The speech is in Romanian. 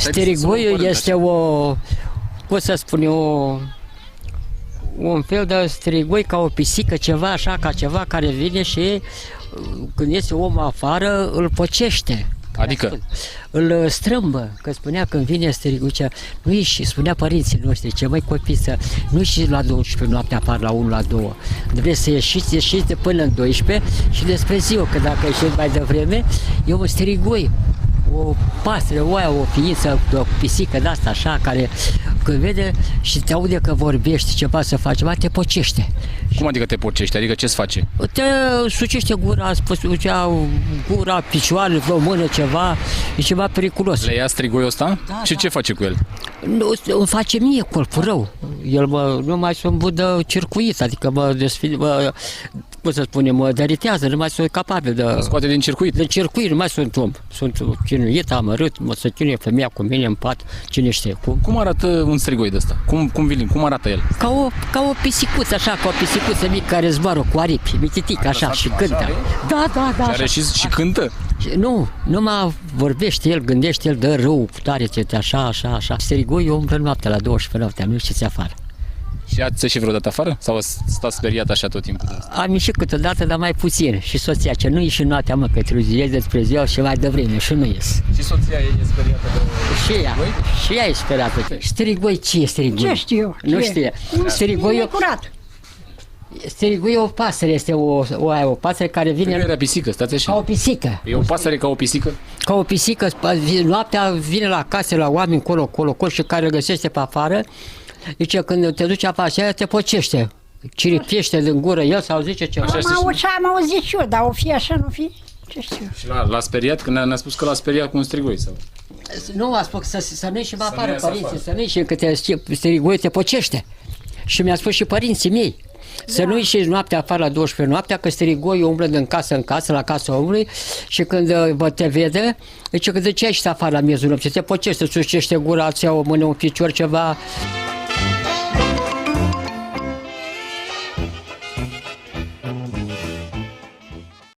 Striguiul este cum să spun eu, un fel de strigoi ca o pisică, ceva așa, ca ceva care vine și când iese omul afară îl păcește. Adică? Îl strâmbă, că spunea când vine strigucea, nu ieși, spunea părinții noștri, ce mai copii să nu ieșiți la 12 noaptea afară la 1, la 2. Vreți să ieșiți de până în 12 și despre ziua, că dacă ieșiți mai devreme, e un strigoi. O pasăre, o ființă, o pisică de asta așa, care când vede și te aude că vorbești ceva să faci ceva, te pocește. Cum adică te pocește? Adică ce-ți face? Te sucește gura, gura, picioarele, o mână, ceva, e ceva periculos. Le ia striguiul ăsta? Da, și da. ce face cu el? Nu, îmi face mie corpul rău. El nu mai sunt budă circuit, adică cum să spunem, mă deritează, nu mai sunt capabil de... Scoate din circuit? De circuit, nu mai sunt om. Sunt chinuit, amărât, mă să chinuie femeia cu mine în pat, cine știe cum. Cum arată un strigoi de ăsta? Cum arată el? Ca o pisicuță, așa, ca o pisicuță mică care zboară cu aripi, mititic, așa, și cântă. Da, Și are și cântă? Nu, numai vorbește el, gândește el, dă rău, tare, așa. Strigoi umblă noaptea la 12 noaptea, nu știți afară. Și ați ieșit vreodată afară? Sau stați speriat așa tot timpul? Am ieșit câteodată, dar mai puțin. Și soția, ce nu ieși noaptea, mă, că truziezi despre ziua și mai devreme și nu ies. Și soția e speriată de... Și ea e speriată. Strigoi, ce e strigoi? Ce știu? Nu știe. Strigoi, strigoi e o pasăre, este o pasăre care vine... Era pisică, stați așa. Ca o pisică. E o pasăre ca o pisică? Ca o pisică, noaptea vine la case, la oameni, colo și care îl găsește pe afară. Zice, când te duci afară, te pocește. Ciripiește din gură el sau zice ceva. Am auzit și eu, dar o fi așa, nu fi? Ce știu? Și l-a speriat? Când ne-a spus că l-a speriat cu un strigoi sau? Nu, a spus să nu ieși afară, iasă părinții, afară. să nu ieși, că strigoi te pocește. Și mi-a spus și părinții mei. Să nu ieși noaptea afară la 12 noaptea, că strigoi umblă din casă în casă, la casa omului și când te vede, zice că de ce ești afară la miezul nopții, te pocește, sucește gura, îți ia o mână, un picior, ceva.